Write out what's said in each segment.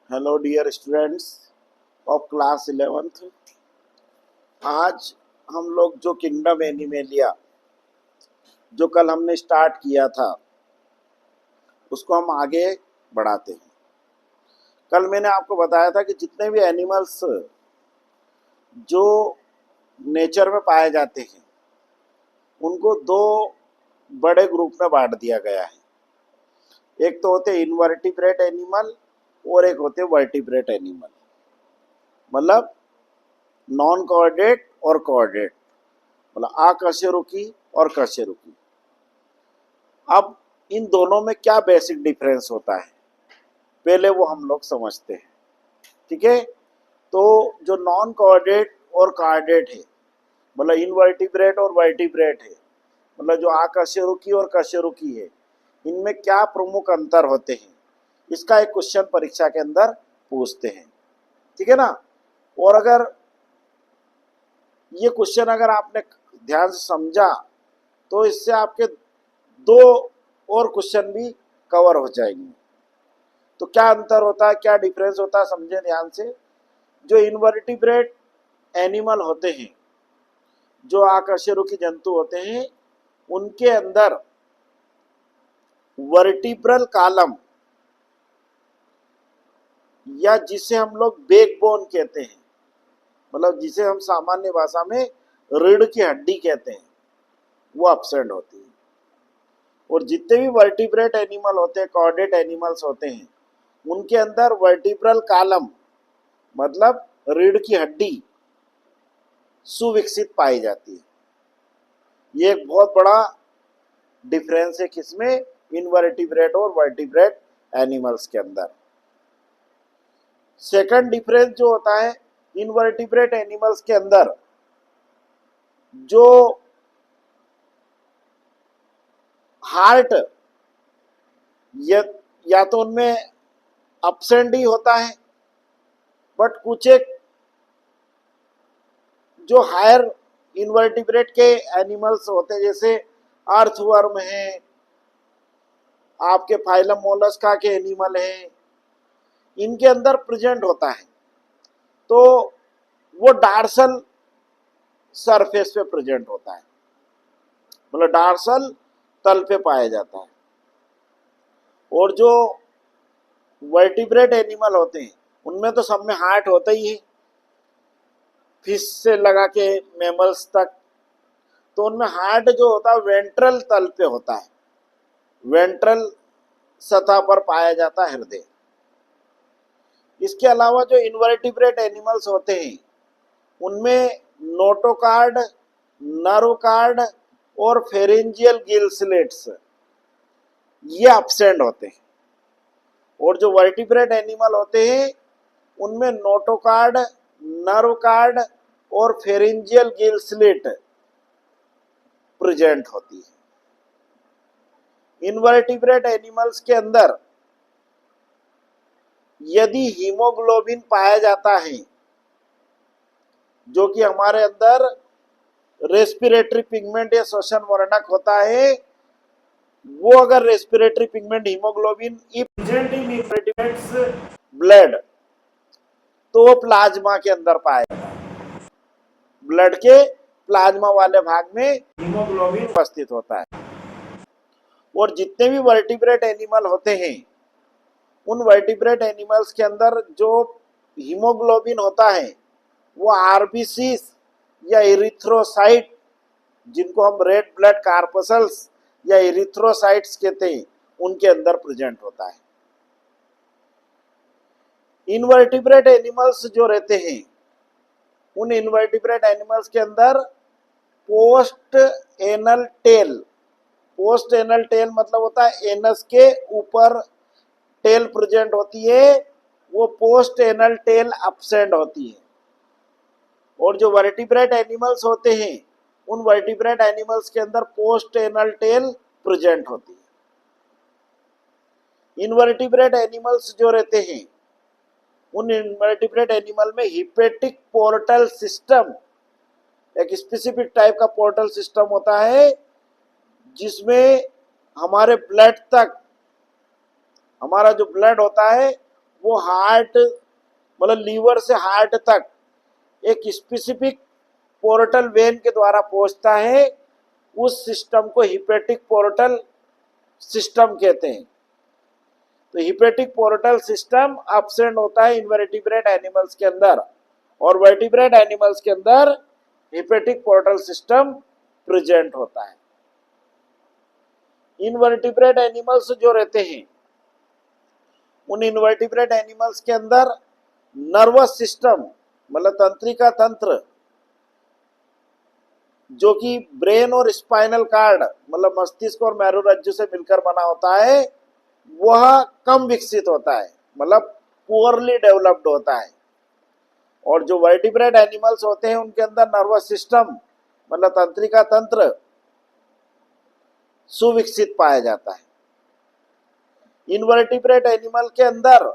Hello dear students of class 11th। आज हम लोग जो किंगडम एनिमेलिया जो कल हमने स्टार्ट किया था उसको हम आगे बढ़ाते हैं। कल मैंने आपको बताया था कि जितने भी एनिमल्स जो नेचर में पाए जाते हैं उनको दो बड़े ग्रुप में बांट दिया गया है। एक तो होते इनवर्टिब्रेट एनिमल और एक होते वर्टिब्रेट एनिमल, मतलब नॉन कोऑर्डिनेट और कोऑर्डिनेट, मतलब अकशेरुकी और कशेरुकी। अब इन दोनों में क्या बेसिक डिफरेंस होता है पहले वो हम लोग समझते हैं। ठीक है, तो जो नॉन कोऑर्डिनेट और कोऑर्डिनेट है, मतलब इनवर्टिब्रेट और वर्टिब्रेट है, मतलब जो अकशेरुकी और कशेरुकी है, इनमें क्या प्रमुख अंतर होते हैं, इसका एक क्वेश्चन परीक्षा के अंदर पूछते हैं। ठीक है ना। और अगर ये क्वेश्चन अगर आपने ध्यान से समझा तो इससे आपके दो और क्वेश्चन भी कवर हो जाएंगे। तो क्या अंतर होता है, क्या डिफरेंस होता है, समझे ध्यान से। जो इनवर्टिब्रेट एनिमल होते हैं, जो अकशेरुकी जंतु होते हैं, उनके अंदर वर्टिब्रल कॉलम या जिसे हम लोग बैकबोन कहते हैं, मतलब जिसे हम सामान्य भाषा में रीढ़ की हड्डी कहते हैं, वो एब्सेंट होती है। और जितने भी वर्टिब्रेट एनिमल होते हैं, कॉर्डेट एनिमल्स होते हैं, उनके अंदर वर्टिब्रल कॉलम मतलब रीढ़ की हड्डी सुविकसित पाई जाती है। ये एक बहुत बड़ा डिफरेंस है किसमें, इनवर्टिब्रेट और वर्टिब्रेट एनिमल्स के अंदर। सेकंड डिफरेंस जो होता है इनवर्टिब्रेट एनिमल्स के अंदर, जो हार्ट या तो उनमें अपसेंट ही होता है, बट कुछ एक जो हायर इनवर्टिब्रेट के एनिमल्स होते हैं, जैसे अर्थवर्म है, आपके फाइलम मोलस्का के एनिमल हैं, इनके अंदर प्रेजेंट होता है। तो वो डार्सल सरफेस पे प्रेजेंट होता है, मतलब डार्सल तल पे पाया जाता है। और जो वर्टिब्रेट एनिमल होते हैं उनमें तो सब में हार्ट होता ही है, फिश से लगा के मैमल्स तक। तो उनमें हार्ट जो होता है वेंट्रल तल पे होता है, वेंट्रल सतह पर पाया जाता है हृदय। इसके अलावा जो इनवर्टिब्रेट एनिमल्स होते हैं उनमें नोटोकार्ड, नर्वकार्ड और फेरेंजियल गिल स्लिट्स ये एब्सेंट होते हैं। और जो वर्टिब्रेट एनिमल होते हैं उनमें नोटोकार्ड, नर्वकार्ड और फेरेंजियल गिल स्लिट प्रेजेंट होती है। इनवर्टिब्रेट एनिमल्स के अंदर यदि हीमोग्लोबिन पाया जाता है, जो कि हमारे अंदर रेस्पिरेटरी पिगमेंट या श्वसन वर्णक होता है, वो अगर respiratory pigment haemoglobin present in invertebrates blood, तो वो प्लाज्मा के अंदर पाया जाता है। ब्लड के प्लाज्मा वाले भाग में हीमोग्लोबिन उपस्थित होता है। और जितने भी वर्टिब्रेट एनिमल होते हैं उन वर्टिब्रेट एनिमल्स के अंदर जो हीमोग्लोबिन होता है वो आरबीसी या इरिथ्रोसाइट, जिनको हम रेड ब्लड कार्पसल्स या इरिथ्रोसाइट्स कहते हैं, उनके अंदर प्रेजेंट होता है। इनवर्टिब्रेट एनिमल्स जो रहते हैं उन इनवर्टिब्रेट एनिमल्स के अंदर post anal tail, post anal tail मतलब होता है एनस के ऊपर टेल प्रेजेंट होती है, वो पोस्ट एनल टेल एब्सेंट होती है। और जो वर्टिब्रेट एनिमल्स होते हैं उन वर्टिब्रेट एनिमल्स के अंदर पोस्ट एनल टेल प्रेजेंट होती है। इनवर्टिब्रेट एनिमल्स जो रहते हैं उन इनवर्टिब्रेट एनिमल में हिपेटिक पोर्टल सिस्टम, एक स्पेसिफिक टाइप का पोर्टल सिस्टम होता है जिसमें हमारे ब्लड तक, हमारा जो ब्लड होता है वो हार्ट मतलब लीवर से हार्ट तक एक स्पेसिफिक पोर्टल वेन के द्वारा पहुंचता है, उस सिस्टम को हिपेटिक पोर्टल सिस्टम कहते हैं। तो हिपेटिक पोर्टल सिस्टम एब्सेंट होता है इनवर्टिब्रेट एनिमल्स के अंदर, और वर्टिब्रेट एनिमल्स के अंदर हिपेटिक पोर्टल सिस्टम प्रेजेंट होता है। इनवर्टिब्रेट एनिमल्स जो रहते हैं, उन इनवर्टिब्रेट एनिमल्स के अंदर नर्वस सिस्टम मतलब तंत्रिका तंत्र, जो कि ब्रेन और स्पाइनल कार्ड मतलब मस्तिष्क और मेरुरज्जु से मिलकर बना होता है, वह कम विकसित होता है, मतलब पुअरली डेवलप्ड होता है। और जो वर्टिब्रेट एनिमल्स होते हैं उनके अंदर नर्वस सिस्टम मतलब तंत्रिका तंत्र सुविकसित पाया जाता है। इनवर्टिब्रेट एनिमल के अंदर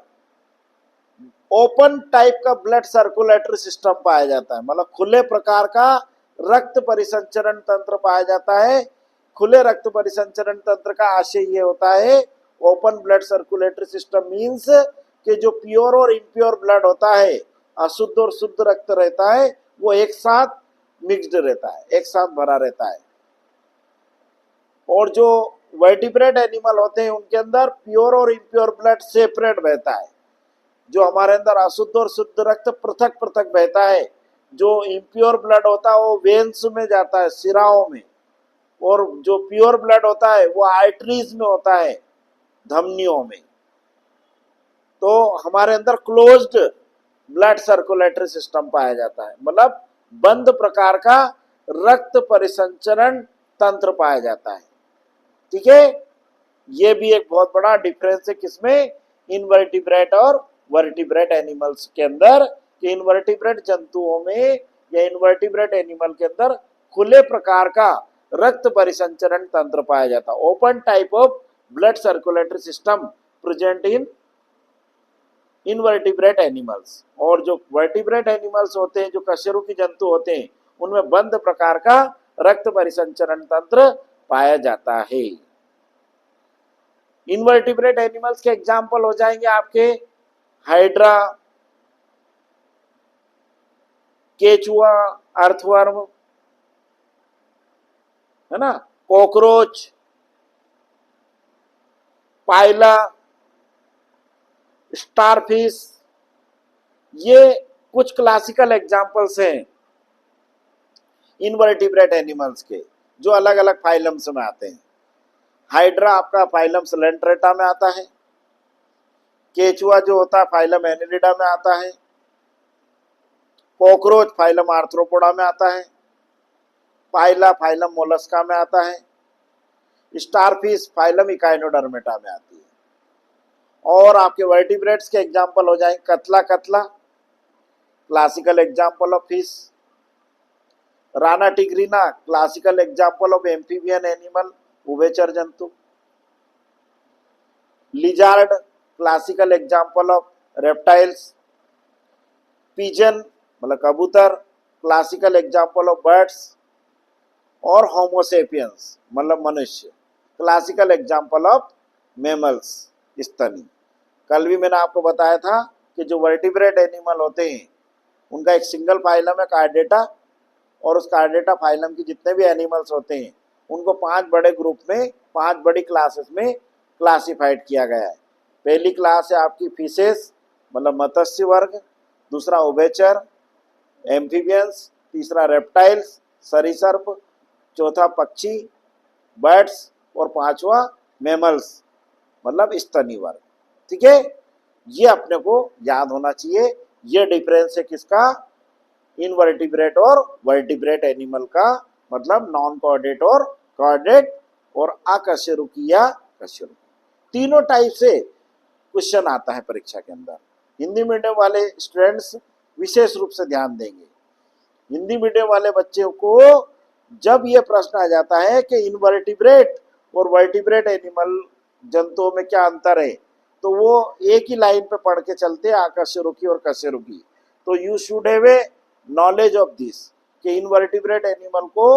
ओपन टाइप का ब्लड सर्कुलेटरी सिस्टम पाया जाता है, मतलब खुले प्रकार का रक्त परिसंचरण तंत्र पाया जाता है। खुले रक्त परिसंचरण तंत्र का आशय ये होता है, open blood circulatory system means कि जो प्योर और इम्प्योर ब्लड होता है, अशुद्ध और शुद्ध रक्त रहता है, वो एक साथ मिक्स्ड रहता है, एक साथ भरा रहता है। और जो वर्टिब्रेट एनिमल होते हैं उनके अंदर प्योर और इम्प्योर ब्लड सेपरेट बहता है। जो हमारे अंदर अशुद्ध और शुद्ध रक्त पृथक पृथक बहता है, जो इम्प्योर ब्लड होता है वो वेन्स में जाता है, सिराओं में, और जो प्योर ब्लड होता है वो आर्टरीज में होता है, धमनियों में। तो हमारे अंदर क्लोज्ड ब्लड सर्कुलेटरी सिस्टम पाया जाता है, मतलब बंद प्रकार का रक्त परिसंचरण तंत्र पाया जाता है। ठीक है, ये भी एक बहुत बड़ा डिफरेंस है किसमें, इनवर्टिब्रेट और वर्टिब्रेट एनिमल्स के अंदर, कि इनवर्टिब्रेट जंतुओं में या इनवर्टिब्रेट एनिमल के अंदर खुले प्रकार का रक्त परिसंचरण तंत्र पाया जाता है, open type of blood circulatory system present in invertebrate animals. और जो वर्टिब्रेट एनिमल्स होते हैं, जो कशेरुकी जंतु होते हैं, उनमें बंद प्रकार का रक्त परिसंचरण तंत्र पाया जाता है। इनवर्टिब्रेट एनिमल्स के एग्जाम्पल हो जाएंगे आपके हाइड्रा, केचुआ, अर्थवर्म, है ना, कॉकरोच, पाइला, स्टारफिश, ये कुछ क्लासिकल एग्जाम्पल्स हैं इनवर्टिब्रेट एनिमल्स के, जो अलग अलग फाइलम्स में आते हैं। हाइड्रा आपका फाइलम सेलेंट्रेटा में आता है, केचुआ जो होता है फाइलम एनिलिडा में आता है, कॉकरोच फाइलम आर्थ्रोपोडा में आता है, पाइला फाइलम मोलस्का में आता है, स्टारफिश फाइलम इकाइनोडर्मेटा में आती है। और आपके वर्टिब्रेट्स के एग्जाम्पल हो जाएंगे कतला, कतला classical example of fish, Rana tigrina classical example of amphibian animal उभयचर जंतु, lizard classical example of reptiles, pigeon मतलब कबूतर क्लासिकल एग्जाम्पल ऑफ बर्ड्स, और होमोसेपियंस मतलब मनुष्य क्लासिकल एग्जाम्पल ऑफ मैमल्स स्तनी। कल भी मैंने आपको बताया था कि जो वर्टिब्रेट एनिमल होते हैं उनका एक सिंगल फाइलम है कार्डेटा, और उस कार्डेटा फाइलम की जितने भी एनिमल्स होते हैं उनको 5 बड़े ग्रुप में, 5 बड़ी क्लासेस में क्लासिफाइड किया गया है। पहली क्लास है आपकी फिशेस मतलब मत्स्य वर्ग, दूसरा उभयचर एम्फीबियंस, तीसरा रेप्टाइल्स सरीसर्प, चौथा पक्षी बर्ड्स, और पांचवा मैमल्स मतलब स्तनी वर्ग। ठीक है, ये अपने को याद होना चाहिए। ये डिफरेंस है किसका, इनवर्टिब्रेट और वर्टिब्रेट एनिमल का, मतलब नॉन कॉर्डेट और कॉर्डेट, और अकशेरुकी या कशेरुकी, तीनों टाइप से क्वेश्चन आता है परीक्षा के अंदर। हिंदी मीडियम वाले स्टूडेंट्स विशेष रूप से ध्यान देंगे। हिंदी मीडियम वाले बच्चों को जब ये प्रश्न आ जाता है कि इनवर्टिब्रेट और वर्टिब्रेट एनिमल जंतुओं में क्या अंतर है, तो वो एक ही लाइन पे पढ़ के चलते हैं अकशेरुकी और कशेरुकी। तो you should have a knowledge of this कि इनवर्टिब्रेट एनिमल को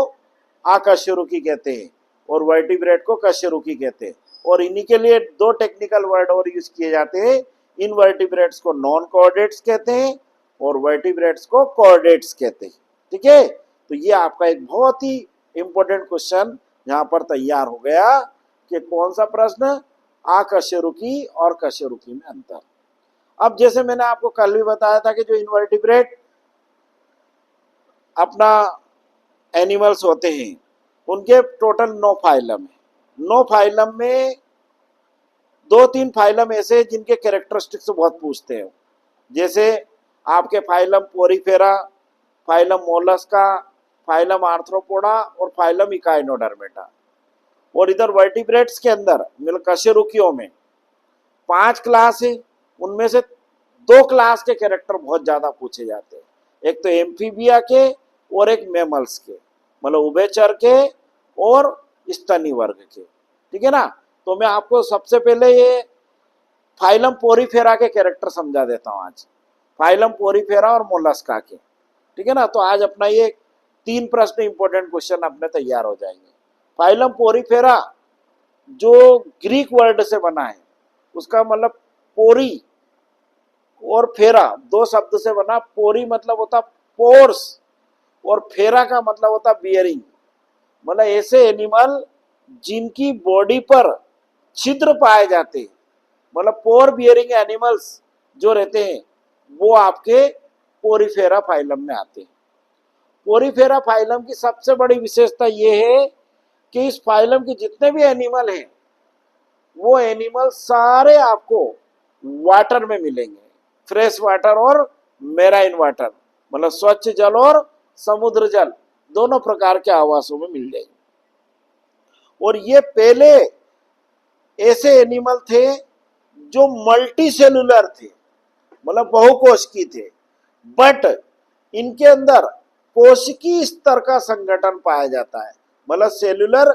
अकशेरुकी कहते हैं और वर्टिब्रेट को कशेरुकी कहते हैं। और इन्हीं के लिए 2 टेक्निकल वर्ड और यूज किए जाते हैं, इन वर्टिब्रेट्स को नॉन कोऑर्डिनेट्स कहते हैं और वर्टिब्रेट्स को कोऑर्डिनेट्स कहते हैं। ठीक है, तो ये आपका एक बहुत ही इंपॉर्टेंट क्वेश्चन यहाँ पर तैयार हो गया कि कौन सा प्रश्न, अकशेरुकी और कशेरुकी में अंतर। अब जैसे मैंने आपको कल भी बताया था कि जो इनवर्टिब्रेट अपना एनिमल्स होते हैं उनके टोटल 9 फाइलम है। 9 फाइलम में 2-3 फाइलम ऐसे जिनके कैरेक्टरिस्टिक्स बहुत पूछते हैं, जैसे आपके phylum Porifera, phylum Mollusca, phylum arthropoda और फाइलम इकाइनोडर्मेटा। और इधर वर्टिब्रेट्स के अंदर मतलब कशेरुकियों में 5 क्लास है, उनमें से 2 क्लास के कैरेक्टर बहुत ज्यादा पूछे जाते हैं, एक तो एम्फीबिया के और एक मैमल्स के, मतलब उभयचर के और स्तनी वर्ग के। ठीक है ना, तो मैं आपको सबसे पहले ये फाइलम पोरीफेरा के कैरेक्टर समझा देता हूँ आज, फाइलम पोरीफेरा और मोलस्का के। ठीक है ना, तो आज अपना ये 3 प्रश्न इंपॉर्टेंट क्वेश्चन अपने तैयार हो जाएंगे। फाइलम पोरीफेरा जो ग्रीक वर्ड से बना है, उसका मतलब पोरी और फेरा 2 शब्द से बना। पोरी मतलब होता पोर्स और फेरा का मतलब होता बियरिंग, मतलब ऐसे एनिमल जिनकी बॉडी पर छिद्र पाए जाते हैं, मतलब पोर बियरिंग एनिमल्स जो रहते हैं वो आपके पोरीफेरा फाइलम में आते हैं। पोरीफेरा फाइलम की सबसे बड़ी विशेषता ये है कि इस फाइलम के जितने भी एनिमल हैं वो एनिमल सारे आपको वाटर में मिलेंगे, फ्रेश वाटर और मेराइन वाटर, मतलब स्वच्छ जल और समुद्र जल दोनों प्रकार के आवासों में मिल जाएंगे। और ये पहले ऐसे एनिमल थे जो मल्टी सेलुलर थे, मतलब बहुकोशिकीय थे, बट इनके अंदर कोशिकीय स्तर का संगठन पाया जाता है, मतलब सेलुलर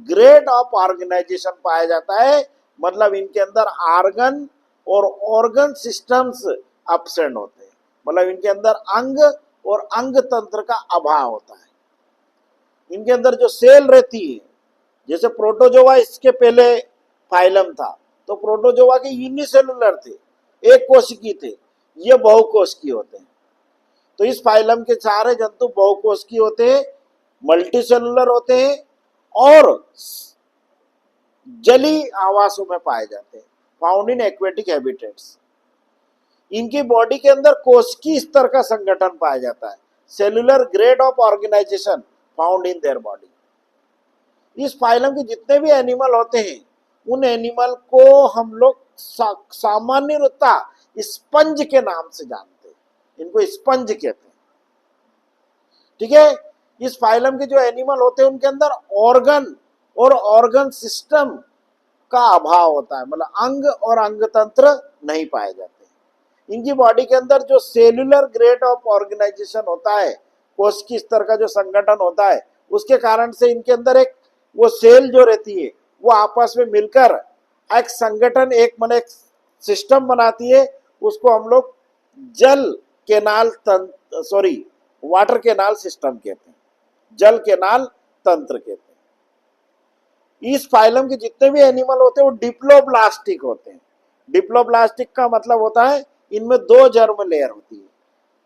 ग्रेड ऑफ ऑर्गेनाइजेशन पाया जाता है, मतलब इनके अंदर आर्गन और ऑर्गन सिस्टम्स एब्सेंट होते हैं, मतलब इनके अंदर अंग और अंग तंत्र का अभाव होता है। इनके अंदर जो सेल रहती है, जैसे प्रोटोजोआ इसके पहले फाइलम था, तो प्रोटोजोआ के यूनिसेलुलर थे, एक कोशिकीय थे, ये बहुकोशिकीय होते हैं। तो इस फाइलम के सारे जंतु बहुकोशिकीय होते हैं, मल्टीसेलुलर होते हैं और जलीय आवासों में पाए जाते हैं, फाउंड इन एक्वेटिक हैबिटेट्स। इनकी बॉडी के अंदर कोशिकीय स्तर का संगठन पाया जाता है, cellular grade of organization found in their body. इस फाइलम के जितने भी एनिमल होते हैं उन एनिमल को हम लोग सामान्य रूपता स्पंज के नाम से जानते हैं, इनको स्पंज कहते हैं। ठीक है, इस फाइलम के जो एनिमल होते हैं उनके अंदर ऑर्गन और ऑर्गन सिस्टम का अभाव होता है, मतलब अंग और अंग तंत्र नहीं पाए जाते। इनकी बॉडी के अंदर जो सेलुलर ग्रेड ऑफ ऑर्गेनाइजेशन होता है, कोशिकीय स्तर का जो संगठन होता है, उसके कारण से इनके अंदर एक वो सेल जो रहती है वो आपस में मिलकर एक संगठन, एक मन एक सिस्टम बनाती है, उसको हम लोग जल केनाल तंत्र, सॉरी वाटर केनाल सिस्टम कहते हैं, जल केनाल तंत्र कहते हैं। इस फाइलम के जितने भी एनिमल होते हैं वो डिप्लोब्लास्टिक होते हैं। डिप्लोब्लास्टिक का मतलब होता है इनमें 2 जर्म लेयर होती है,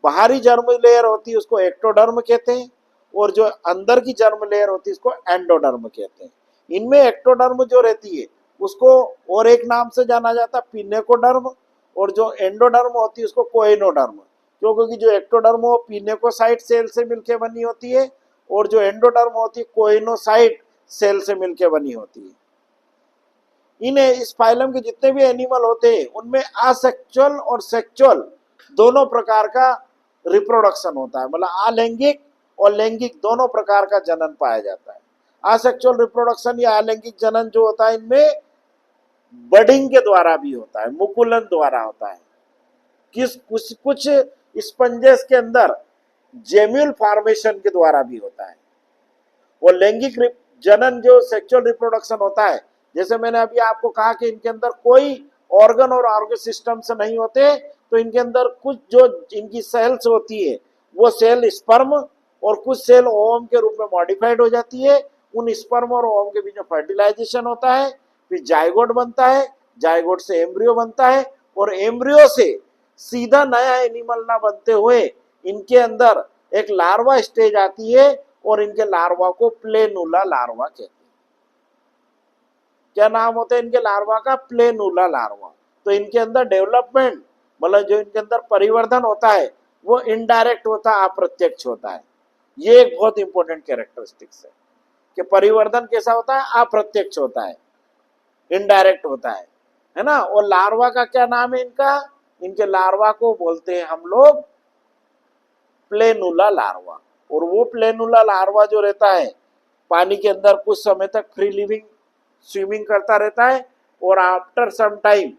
बाहरी जर्म लेयर होती है उसको एक्टोडर्म कहते हैं, और जो अंदर की जर्म लेयर होती है उसको एंडोडर्म कहते हैं। इनमें एक्टोडर्म जो रहती है उसको और एक नाम से जाना जाता है पिनेकोडर्म, और जो एंडोडर्म होती है उसको कोइनोडर्म, क्योंकि जो एक्टोडर्म वो पिनेकोसाइट सेल से मिलकर बनी होती है और जो एंडोडर्म होती है कोइनोसाइट सेल से मिलकर बनी होती है। इस फाइलम के जितने भी एनिमल होते हैं उनमें असेक्सुअल और सेक्सुअल दोनों प्रकार का रिप्रोडक्शन होता है, मतलब अलैंगिक और लैंगिक दोनों प्रकार का जनन पाया जाता है। असेक्सुअल रिप्रोडक्शन या अलैंगिक जनन जो होता है इनमें बडिंग के द्वारा भी होता है, मुकुलन द्वारा होता है। कुछ स्पंजेस के अंदर जेम्यूल फॉर्मेशन के द्वारा भी होता है। और लैंगिक जनन जो सेक्सुअल रिप्रोडक्शन होता है, जैसे मैंने अभी आपको कहा कि इनके अंदर कोई ऑर्गन और ऑर्गन सिस्टम से नहीं होते, तो इनके अंदर कुछ जो इनकी सेल्स होती है वो सेल स्पर्म और कुछ सेल ओवम के रूप में मॉडिफाइड हो जाती है। उन स्पर्म और ओवम के बीच में फर्टिलाइजेशन होता है, फिर जाइगोट बनता है, जाइगोट से एम्ब्रियो बनता है, और एम्ब्रियो से सीधा नया एनिमल ना बनते हुए इनके अंदर एक लार्वा स्टेज आती है और इनके लार्वा को प्लेनुला लार्वा कहते हैं। क्या नाम होता है इनके लार्वा का? Planula larva. तो इनके अंदर डेवलपमेंट मतलब जो इनके अंदर परिवर्धन होता है वो इनडायरेक्ट होता है, अप्रत्यक्ष होता है। ये एक बहुत इंपॉर्टेंट कैरेक्टरिस्टिक्स है कि परिवर्धन कैसा होता है? अप्रत्यक्ष होता है, इनडायरेक्ट होता है ना। और लार्वा का क्या नाम है इनका? इनके लार्वा को बोलते हैं हम लोग प्लेनुला लार्वा। और वो प्लेनुला लार्वा जो रहता है पानी के अंदर कुछ समय तक फ्री लिविंग स्विमिंग करता रहता है और आफ्टर सम टाइम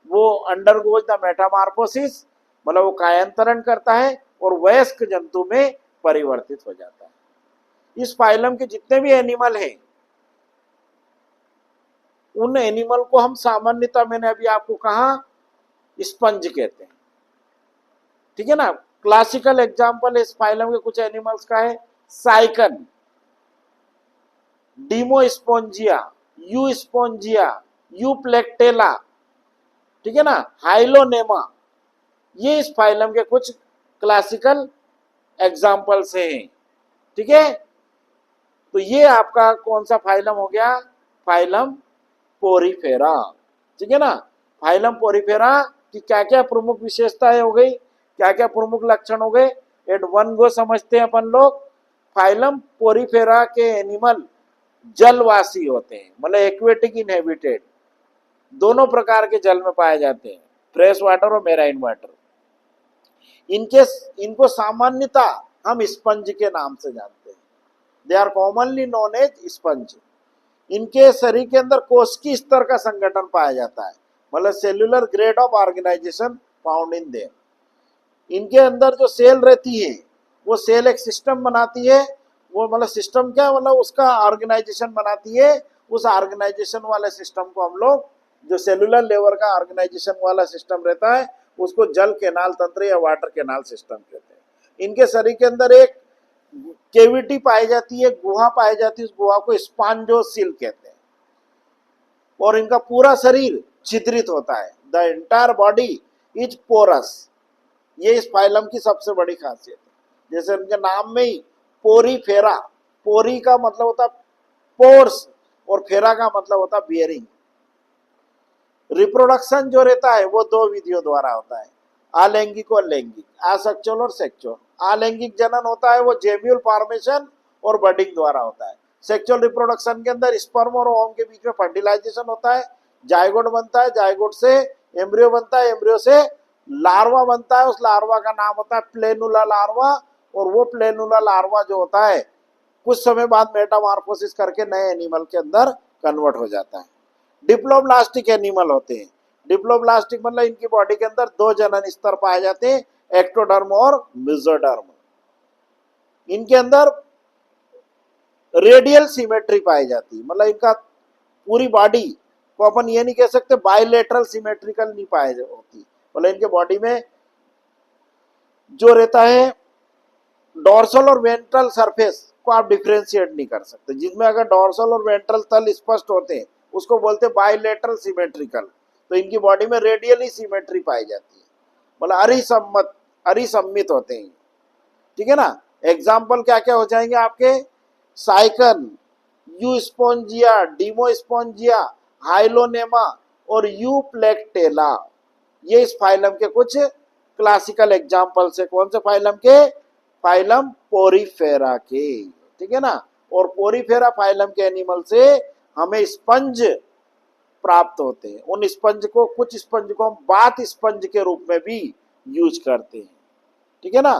वो अंडरगोज द मेटामार्फोसिस मतलब वो कायांतरण करता है और वयस्क जंतु में परिवर्तित हो जाता है। इस फाइलम के जितने भी एनिमल हैं उन एनिमल को हम सामान्यतः मैंने अभी आपको कहा स्पंज कहते हैं, ठीक है ना। क्लासिकल एग्जांपल इस फाइलम के कुछ एनिमल्स का है साइकन, डीमोस्पोंजिया, यू स्पोंजिया, यू प्लेक्टेला, ठीक है ना, हाइलोनेमा। ये इस फाइलम के कुछ क्लासिकल एग्जांपल्स हैं, ठीक है। तो ये आपका कौन सा फाइलम हो गया? फाइलम पोरीफेरा, ठीक है ना। फाइलम पोरीफेरा की क्या क्या प्रमुख विशेषताएं हो गई, क्या क्या प्रमुख लक्षण हो गए, एट वन गो समझते हैं अपन लोग। फाइलम पोरीफेरा के एनिमल जलवासी होते हैं मतलब एक्वेटिक इनहेबिटेड, दोनों प्रकार के जल में पाए जाते हैं, फ्रेश वाटर और मेराइन वाटर। इनके इनको सामान्यतः हम स्पंज के नाम से जानते हैं। They are commonly known as sponge. इनके शरीर के अंदर कोशिकीय स्तर का संगठन पाया जाता है मतलब cellular grade of organization found in their. इनके अंदर जो सेल रहती है वो सेल एक सिस्टम बनाती है, वो मतलब सिस्टम क्या मतलब उसका ऑर्गेनाइजेशन बनाती है। उस ऑर्गेनाइजेशन वाले सिस्टम को हम लोग जो सेलुलर लेवल का ऑर्गेनाइजेशन वाला सिस्टम रहता है उसको जल केनाल तंत्र या वाटर केनाल सिस्टम कहते हैं। इनके शरीर के अंदर एक केविटी पाई जाती है, गुहा पाई जाती है, उस गुहा को स्पॉन्जोसिल कहते हैं। और इनका पूरा शरीर छिद्रित होता है, the entire body is porous. ये इस फाइलम की सबसे बड़ी खासियत है। जैसे इनके नाम में ही पोरीफेरा, पोरी का मतलब होता है पोर्स और फेरा का मतलब होता है बियरिंग। रिप्रोडक्शन जो रहता है वो दो विधियों द्वारा होता है, अलैंगिक और लैंगिक, असेक्सुअल और सेक्सुअल। अलैंगिक जनन होता है वो जेम्यूल फॉर्मेशन और बडिंग द्वारा होता है। सेक्सुअल रिप्रोडक्शन के अंदर स्पर्म और ओवम के बीच में फर्टिलाइजेशन होता है, जायगोट बनता है, जायगोट से एम्ब्रियो बनता है, एम्ब्रियो से लार्वा बनता है, उस लार्वा का नाम होता है प्लेनुला लार्वा। और वो प्लेनुला लार्वा जो होता है कुछ समय बाद मेटामॉर्फोसिस करके नए एनिमल के अंदर कन्वर्ट हो जाता है। डिप्लोब्लास्टिक एनिमल होते हैं। डिप्लोब्लास्टिक मतलब इनकी बॉडी के अंदर दो जनन स्तर पाए जाते हैं, एक्टोडर्म और मेसोडर्म। इनके अंदर रेडियल सिमेट्री पाई जाती है मतलब इनका पूरी बॉडी को अपन ये नहीं कह सकते बायलेटरल सिमेट्रिकल नहीं पाई होती मतलब इनके बॉडी में जो रहता है डोर्सल और वेंट्रल सरफेस को आप डिफरेंशिएट नहीं कर सकते। जिसमें अगर डोर्सल और वेंट्रल तल स्पष्ट होते हैं उसको बोलते हैं बायलेटरल सिमेट्रिकल। तो इनकी बॉडी में रेडियली सिमेट्री पाई जाती है मतलब अरिसम्मित होते हैं, ठीक है ना। एग्जाम्पल क्या क्या हो जाएंगे आपके? साइकन, यू स्पोंजिया, डीमोस्पोंजिया, हाइलोनेमा और यू प्लेक्टेला। ये इस फाइलम के कुछ क्लासिकल एग्जाम्पल्स है। कौन से फाइलम के? फाइलम पोरीफेरा के, ठीक है ना। और पोरीफेरा फाइलम के एनिमल से हमें स्पंज प्राप्त होते हैं। उन स्पंज को कुछ स्पंज को हम बाथ स्पंज के रूप में भी यूज करते हैं, ठीक है ना।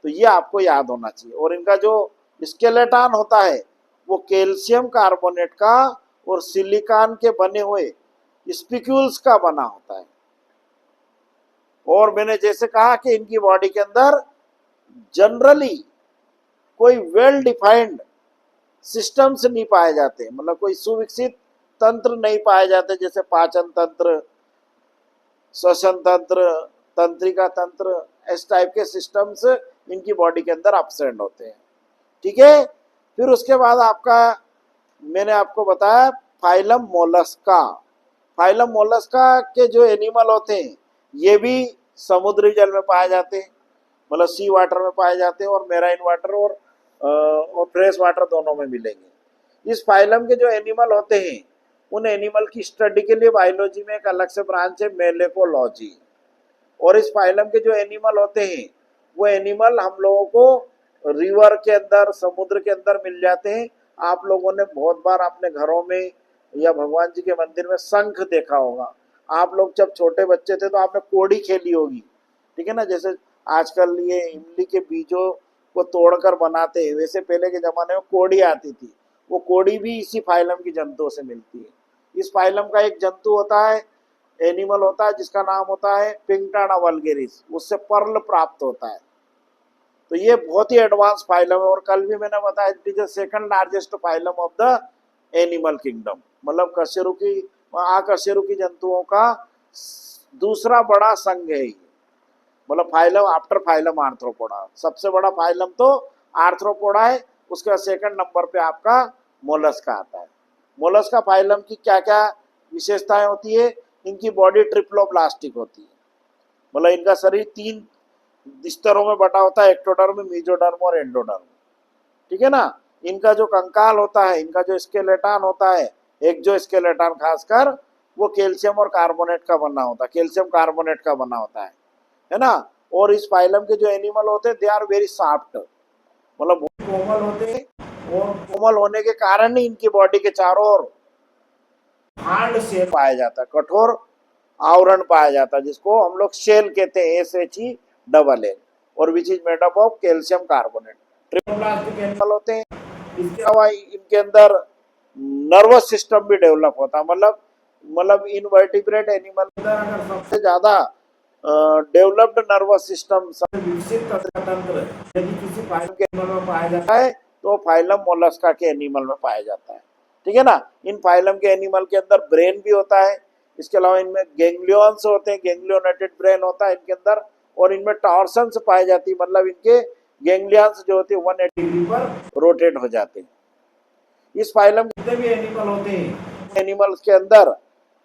तो ये आपको याद होना चाहिए। और इनका जो स्केलेटन होता है वो कैल्शियम कार्बोनेट का और सिलिकॉन के बने हुए स्पिक्यूल्स का बना होता है। और मैंने जैसे कहा कि इनकी बॉडी के अंदर जनरली कोई वेल डिफाइंड सिस्टम्स नहीं पाए जाते मतलब कोई सुविकसित तंत्र नहीं पाए जाते जैसे पाचन तंत्र, श्वसन तंत्र, तंत्रिका तंत्र, इस टाइप के सिस्टम्स इनकी बॉडी के अंदर एब्सेंट होते हैं, ठीक है। फिर उसके बाद आपका मैंने आपको बताया फाइलम मोलस्का। फाइलम मोलस्का के जो एनिमल होते हैं ये भी समुद्री जल में पाए जाते हैं, मतलब सी वाटर में पाए जाते हैं, और मेराइन वाटर और फ्रेश वाटर दोनों में मिलेंगे। इस फाइलम के जो एनिमल होते हैं, उन एनिमल की स्टडी के लिए बायोलॉजी में एक अलग से ब्रांच है मेलेकोलॉजी। और इस फाइलम के जो एनिमल होते हैं, वो एनिमल हम लोगों को रिवर के अंदर, समुद्र के अंदर मिल जाते हैं। आप लोगों ने बहुत बार अपने घरों में या भगवान जी के मंदिर में शंख देखा होगा। आप लोग जब छोटे बच्चे थे तो आपने कोड़ी खेली होगी, ठीक है ना। जैसे आजकल ये इमली के बीजों को तोड़कर बनाते हैं, वैसे पहले के जमाने में कोड़ी आती थी। वो कोड़ी भी इसी फाइलम की जंतुओं से मिलती है। इस फाइलम का एक जंतु होता है, एनिमल होता है, जिसका नाम होता है पिंगटाना वल्गेरिस, उससे पर्ल प्राप्त होता है। तो ये बहुत ही एडवांस फाइलम है। और कल भी मैंने बताया, it is the second largest phylum of the animal kingdom, मतलब कशेरुकी, अकशेरुकी जंतुओं का दूसरा बड़ा संघ है ये, मतलब फाइलम आफ्टर फाइलम आर्थ्रोपोडा। सबसे बड़ा फाइलम तो आर्थ्रोपोडा है, उसका सेकंड नंबर पे आपका मोलस्का आता है। मोलस्का फाइलम की क्या क्या विशेषताएं होती है? इनकी बॉडी ट्रिप्लोब्लास्टिक होती है, मतलब इनका शरीर 3 स्तरों में बटा होता है, एक्टोडर्म, मेसोडर्म और एंडोडर्म, ठीक है ना। इनका जो कंकाल होता है, इनका जो स्केलेटन होता है, एक्जो स्केलेटन खासकर, वो कैल्शियम और कार्बोनेट का बना होता है, कैल्शियम कार्बोनेट का बना होता है ना। और इस फाइलम के जो एनिमल होते हैं, दे आर वेरी सॉफ्ट, मतलब बहुत कोमल होते हैं। और कोमल होने के कारण ही इनकी बॉडी के चारों ओर हार्ड शेल पाया जाता है, कठोर आवरण पाया जाता है, जिसको हम लोग शेल कहते हैं, SHELL, और which is made up of calcium carbonate. Triploblastic animal होते हैं। इसके अलावा इनके अंदर नर्वस सिस्टम भी डेवलप होता है, मतलब इनवर्टिब्रेट एनिमल अगर सबसे ज्यादा डेवलप्ड नर्वस सिस्टम, सबसे विकसित तंत्र यदि किसी फाइलम के एनिमल में पाया जाता है, तो फाइलम मोलस्का के एनिमल में पाया जाता है, ठीक है ना। इन फाइलम के एनिमल के अंदर ब्रेन भी होता है। इसके अलावा इनमें गैंग्लियंस होते हैं, गैंग्लियोनेटेड ब्रेन होता है इनके अंदर। और इनमें टॉर्सन्स पाई जाती है, मतलब इनके गैंग्लियंस जो होते हैं 180 डिग्री पर रोटेट हो जाते हैं। इस फाइलम के जितने भी एनिमल होते हैं, एनिमल्स के अंदर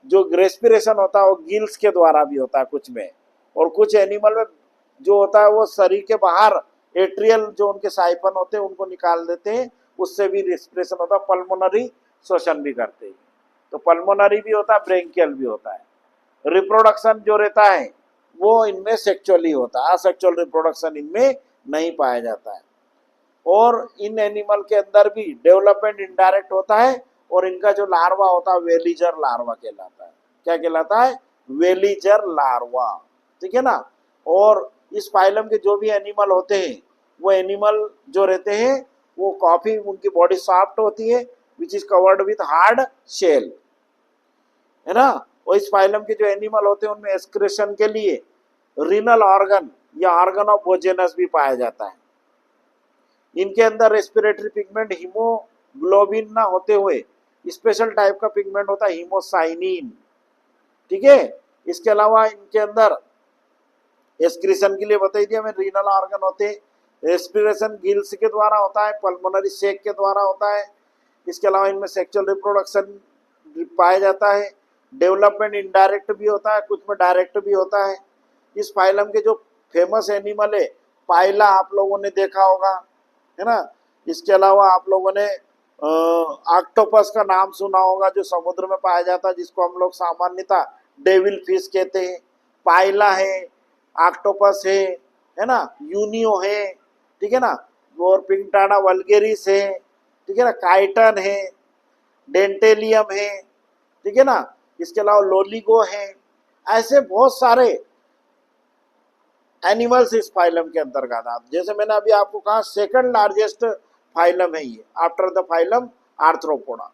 जो रेस्पिरेशन होता है वो गिल्स के द्वारा भी होता है कुछ में, और कुछ एनिमल में जो होता है वो शरीर के बाहर एट्रियल जो उनके साइफन होते हैं उनको निकाल देते हैं, उससे भी रेस्पिरेशन होता है। पल्मोनरी श्वसन भी करते हैं, तो पल्मोनरी भी होता है, ब्रेंकियल भी होता है। रिप्रोडक्शन जो रहता है वो इनमें सेक्चुअली होता है, असेक्चुअल रिप्रोडक्शन इनमें नहीं पाया जाता है। और इन एनिमल के अंदर भी डेवलपमेंट इनडायरेक्ट होता है, और इनका जो लार्वा होता है वेलीजर लार्वा कहलाता है। क्या कहलाता है? वेलीजर लार्वा, ठीक है ना। और इस फाइलम के जो भी एनिमल होते हैं, वो एनिमल जो रहते हैं वो काफी, उनकी बॉडी सॉफ्ट होती है, which is covered with hard shell, है ना। और इस फाइलम के जो एनिमल होते हैं उनमें एक्सक्रेशन के लिए रीनल ऑर्गन या ऑर्गन ऑफ वोजेनस भी पाया जाता है। इनके अंदर रेस्पिरेटरी पिगमेंट हीमोग्लोबिन ना होते हुए स्पेशल टाइप का पिगमेंट होता है हीमोसाइनिन, ठीक है। इसके अलावा इनके अंदर एक्सक्रीशन के लिए बताई दिया मैं, रीनल ऑर्गन होते हैं। रेस्पिरेशन गिल्स के द्वारा होता है, पल्मोनरी शेक के द्वारा होता है। इसके अलावा इनमें सेक्सुअल रिप्रोडक्शन पाया जाता है। डेवलपमेंट इनडायरेक्ट भी होता है, कुछ में डायरेक्ट भी होता है। इस फाइलम के जो फेमस एनिमल है पाइला, आप लोगों ने देखा होगा, है ना। इसके अलावा आप लोगों ने ऑक्टोपस का नाम सुना होगा, जो समुद्र में पाया जाता है, जिसको हम लोग सामान्यतः डेविल फिश कहते हैं। पाइला है, ऑक्टोपस है ना, यूनियो है, ठीक है ना, और पिंगटाना वल्गेरिस है, ठीक है ना, काइटन है, डेंटेलियम है, ठीक है ना। इसके अलावा लोलिगो है। ऐसे बहुत सारे एनिमल्स इस फाइलम के अंतर्गत आते। जैसे मैंने अभी आपको कहा सेकंड लार्जेस्ट फाइलम है ये, आफ्टर द फाइलम आर्थ्रोपोडा,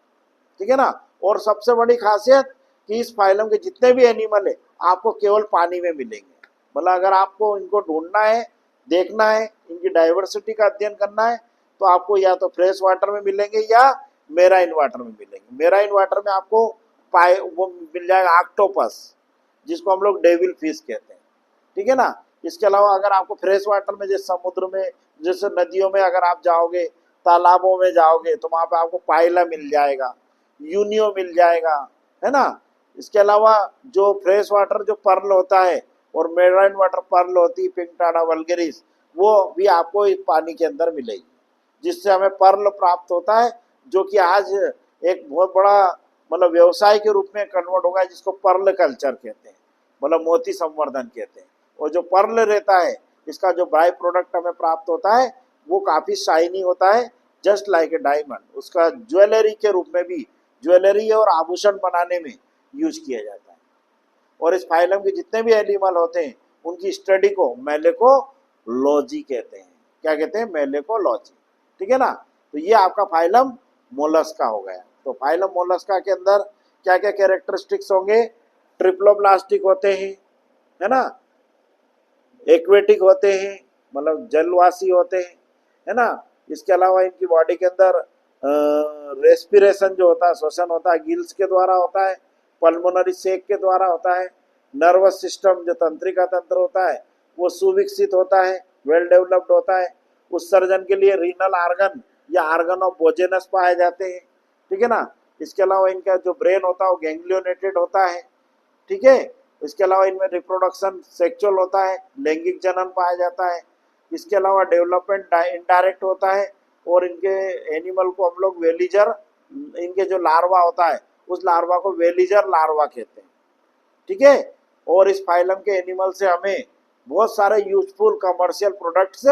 ठीक है ना। और सबसे बड़ी खासियत कि इस फाइलम के जितने भी एनिमल है आपको केवल पानी में मिलेंगे। मतलब अगर आपको इनको ढूंढना है, देखना है, इनकी डाइवर्सिटी का अध्ययन करना है, तो आपको या तो फ्रेश वाटर में मिलेंगे या मेराइन वाटर में मिलेंगे। मेराइन वाटर में आपको पाए वो मिल जाएगा ऑक्टोपस, जिसको हम लोग डेविल फिश कहते हैं, ठीक है ना। इसके अलावा अगर आपको फ्रेश वाटर में, जैसे समुद्र में, जैसे नदियों में अगर आप जाओगे, तालाबों में जाओगे, तो वहां पे आपको पाइला मिल जाएगा, यूनियो मिल जाएगा, है ना। इसके अलावा जो फ्रेश वाटर जो पर्ल होता है और मेराइन वाटर पर्ल होती है, पिंकटाडा वल्गेरिस, वो भी आपको इस पानी के अंदर मिलेगी, जिससे हमें पर्ल प्राप्त होता है, जो कि आज एक बहुत बड़ा मतलब व्यवसाय के रूप में कन्वर्ट होगा, जिसको पर्ल कल्चर कहते हैं, मतलब मोती संवर्धन कहते हैं। और जो पर्ल रहता है, इसका जो बाई प्रोडक्ट हमें प्राप्त होता है वो काफी शाइनी होता है, जस्ट लाइक ए डायमंड। उसका ज्वेलरी के रूप में भी, ज्वेलरी और आभूषण बनाने में यूज किया जाता है। और इस फाइलम के जितने भी एनिमल होते हैं उनकी स्टडी को मेलेकोलॉजी कहते हैं। क्या कहते हैं? मेलेकोलॉजी। ठीक है ना। तो ये आपका फाइलम मोलस्का हो गया। तो फाइलम मोलस्का के अंदर क्या क्या कैरेक्टरिस्टिक्स होंगे? ट्रिप्लोब्लास्टिक होते हैं, है ना, एक्वेटिक होते हैं, मतलब जलवासी होते हैं, है ना। इसके अलावा इनकी बॉडी के अंदर रेस्पिरेशन जो होता है, श्वसन होता है, गिल्स के द्वारा होता है, पल्मोनरी सेक के द्वारा होता है, नर्वस सिस्टम जो तंत्रिका तंत्र होता है वो सुविकसित होता है, वेल डेवलप्ड होता है। उत्सर्जन के लिए रीनल आर्गन या आर्गन ऑफ बोजेनस पाए जाते हैं। ठीक है ना। इसके अलावा इनका जो ब्रेन होता है वो गैंग्लियोनेटेड होता है। ठीक है। इसके अलावा इनमें रिप्रोडक्शन सेक्सुअल होता है, लैंगिक जनन पाया जाता है। इसके अलावा डेवलपमेंट इनडायरेक्ट होता है, और इनके एनिमल को हम लोग वेलिजर, इनके जो लार्वा होता है उस लार्वा को वेलिजर लार्वा कहते हैं। ठीक है। और इस फाइलम के एनिमल से हमें बहुत सारे यूजफुल कमर्शियल प्रोडक्ट्स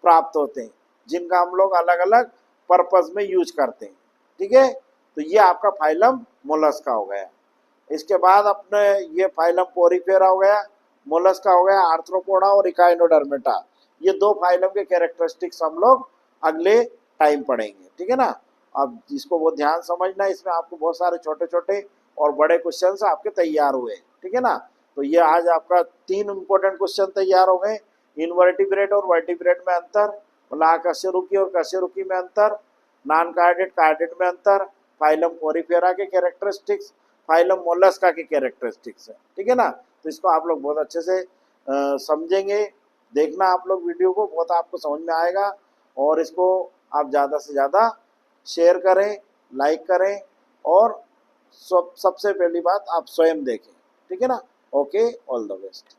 प्राप्त होते हैं, जिनका हम लोग अलग अलग पर्पज में यूज करते हैं। ठीक है। तो ये आपका फाइलम मोलस्का हो गया। इसके बाद अपने ये फाइलम पोरीफेरा हो गया, मोलस्का हो गया, आर्थ्रोपोडा और इकाइनोडर्मेटा। ये दो फाइलम के कैरेक्टरिस्टिक्स हम लोग अगले टाइम पढ़ेंगे। ठीक है ना। अब इसको बहुत ध्यान समझना, इसमें आपको बहुत सारे छोटे छोटे और बड़े क्वेश्चंस आपके तैयार हुए। ठीक है ना। तो ये आज आपका 3 इंपॉर्टेंट क्वेश्चन तैयार हो गए। इनवर्टिब्रेट और वर्टिब्रेट में अंतर, मतलब अकशेरुकी और कशेरुकी में अंतर, नॉन कार्डेट कार्डेट में अंतर, फाइलम पोरीफेरा के कैरेक्टरिस्टिक्स, फाइलम मोलस्का के कैरेक्टरिस्टिक्स है। ठीक है ना। तो इसको आप लोग बहुत अच्छे से समझेंगे। देखना आप लोग वीडियो को, बहुत आपको समझ में आएगा। और इसको आप ज़्यादा से ज़्यादा शेयर करें, लाइक करें, और सबसे पहली बात आप स्वयं देखें। ठीक है ना। Okay, all the best.